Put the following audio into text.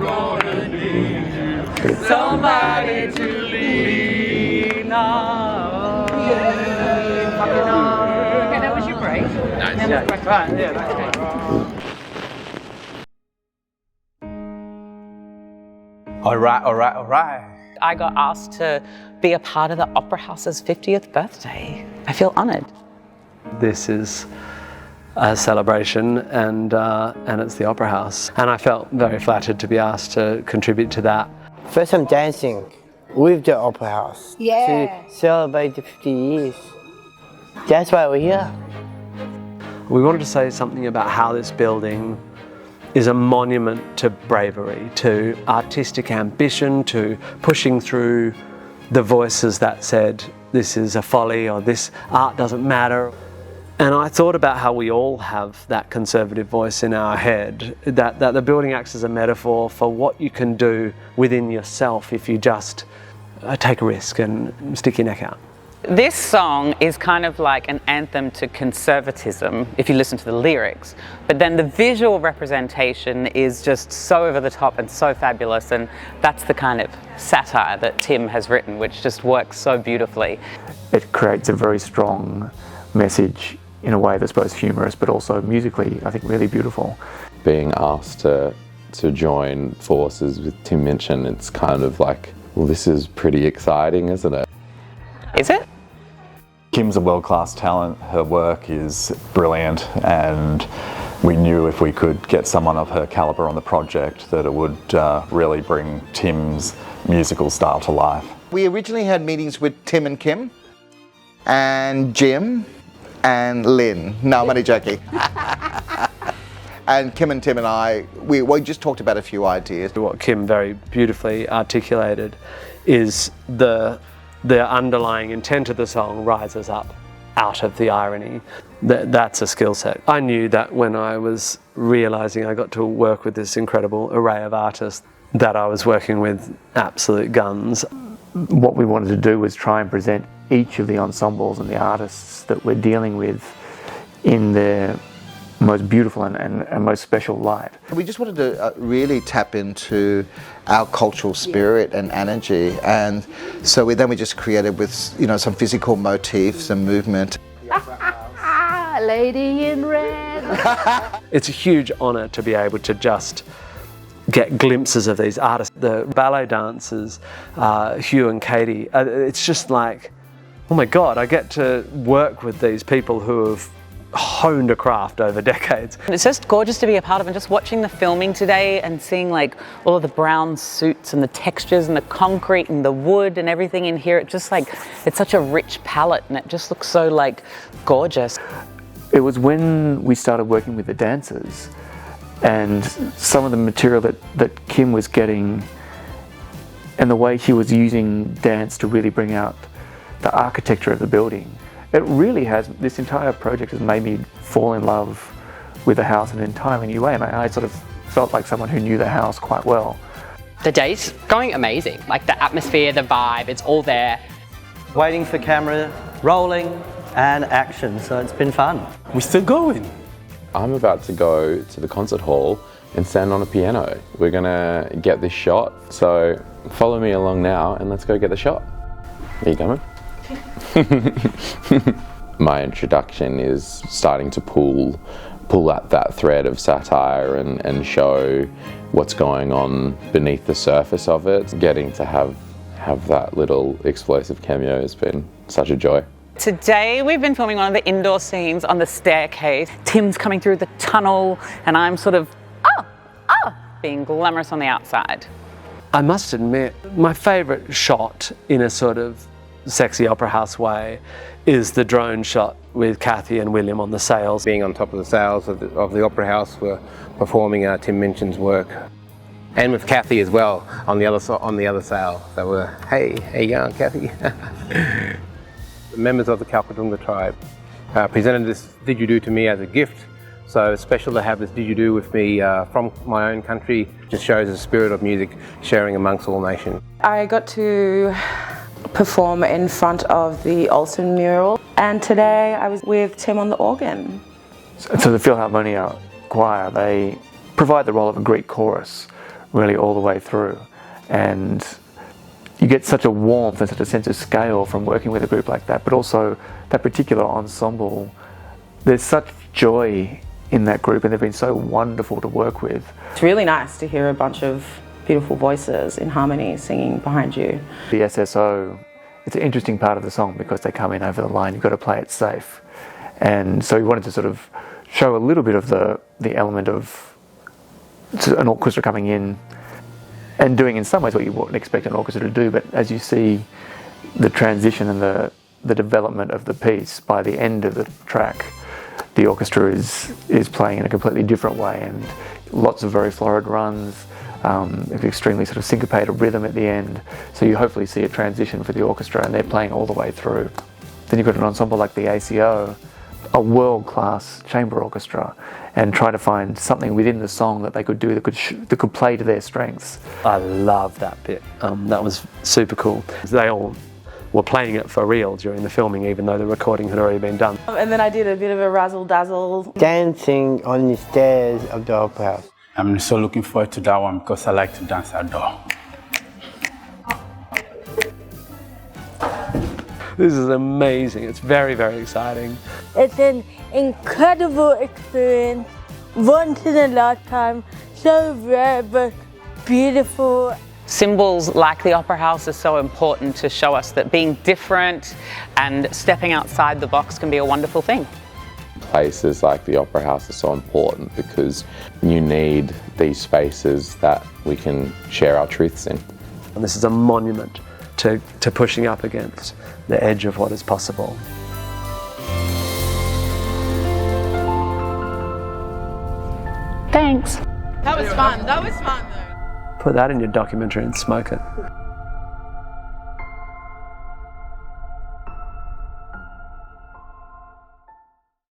gonna need you. Somebody to lean on. Okay, that was your break. Nice. That was Right, yeah, that's right. All right. I got asked to be a part of the Opera House's 50th birthday. I feel honoured. This is a celebration and it's the Opera House. And I felt very flattered to be asked to contribute to that. First time dancing with the Opera House Yeah. to celebrate the 50 years. That's why we're here. We wanted to say something about how this building is a monument to bravery, to artistic ambition, to pushing through the voices that said this is a folly or this art doesn't matter. And I thought about how we all have that conservative voice in our head, that the building acts as a metaphor for what you can do within yourself if you just take a risk and stick your neck out. This song is kind of like an anthem to conservatism, if you listen to the lyrics. But then the visual representation is just so over the top and so fabulous, and that's the kind of satire that Tim has written, which just works so beautifully. It creates a very strong message in a way that's both humorous but also musically, I think, really beautiful. Being asked to join forces with Tim Minchin, it's kind of like, well, this is pretty exciting, isn't it? Is it? Kim's a world-class talent. Her work is brilliant, and we knew if we could get someone of her caliber on the project that it would really bring Tim's musical style to life. We originally had meetings with Tim and Kim and Jim and Lynn. No, I'm only joking. And Kim and Tim and I, we just talked about a few ideas. What Kim very beautifully articulated is the underlying intent of the song rises up out of the irony. That's a skill set. I knew that when I was realizing I got to work with this incredible array of artists, that I was working with absolute guns. What we wanted to do was try and present each of the ensembles and the artists that we're dealing with in their most beautiful and most special light. We just wanted to really tap into our cultural spirit and energy, and so we just created with some physical motifs and movement. Lady in red. It's a huge honour to be able to just get glimpses of these artists. The ballet dancers, Hugh and Katie, it's just like, oh my God, I get to work with these people who have honed a craft over decades. It's just gorgeous to be a part of, and just watching the filming today and seeing like all of the brown suits and the textures and the concrete and the wood and everything in here, it just like, it's such a rich palette and it just looks so like gorgeous. It was when we started working with the dancers and some of the material that Kim was getting and the way she was using dance to really bring out the architecture of the building. It really has, this entire project has made me fall in love with the house in an entirely new way, and I sort of felt like someone who knew the house quite well. The day's going amazing, like the atmosphere, the vibe, it's all there. Waiting for camera rolling and action, so it's been fun. We're still going. I'm about to go to the concert hall and stand on a piano. We're gonna get this shot, so follow me along now and let's go get the shot. Are you coming? My introduction is starting to pull at that thread of satire and show what's going on beneath the surface of it. Getting to have that little explosive cameo has been such a joy. Today we've been filming one of the indoor scenes on the staircase. Tim's coming through the tunnel and I'm sort of, being glamorous on the outside. I must admit, my favourite shot in a sort of sexy opera house way is the drone shot with Cathy and William on the sails. Being on top of the sails of the opera house, we're performing Tim Minchin's work, and with Cathy as well on the other sail. So we're hey young Cathy. Members of the Kalkatunga tribe presented this didgeridoo to me as a gift. So it's special to have this didgeridoo with me from my own country. Just shows the spirit of music sharing amongst all nations. I got to perform in front of the Olsen mural, and today I was with Tim on the organ. So the Philharmonia choir, they provide the role of a Greek chorus, really all the way through. And you get such a warmth and such a sense of scale from working with a group like that, but also that particular ensemble, there's such joy in that group and they've been so wonderful to work with. It's really nice to hear a bunch of beautiful voices in harmony singing behind you. The SSO, it's an interesting part of the song because they come in over the line, you've got to play it safe. And so we wanted to sort of show a little bit of the element of an orchestra coming in and doing in some ways what you wouldn't expect an orchestra to do, but as you see the transition and the development of the piece, by the end of the track, the orchestra is playing in a completely different way, and lots of very florid runs, extremely sort of syncopated rhythm at the end. So you hopefully see a transition for the orchestra, and they're playing all the way through. Then you've got an ensemble like the ACO, a world-class chamber orchestra, and try to find something within the song that they could do that could play to their strengths. I love that bit. That was super cool. They all were playing it for real during the filming, even though the recording had already been done. And then I did a bit of a razzle-dazzle. Dancing on the stairs of the opera house. I'm so looking forward to that one because I like to dance outdoor. This is amazing. It's very, very exciting. It's an incredible experience, once in a lifetime, so rare but beautiful. Symbols like the Opera House are so important to show us that being different and stepping outside the box can be a wonderful thing. Places like the Opera House are so important because you need these spaces that we can share our truths in. And this is a monument to pushing up against the edge of what is possible. Thanks. That was fun. That was fun though. Put that in your documentary and smoke it.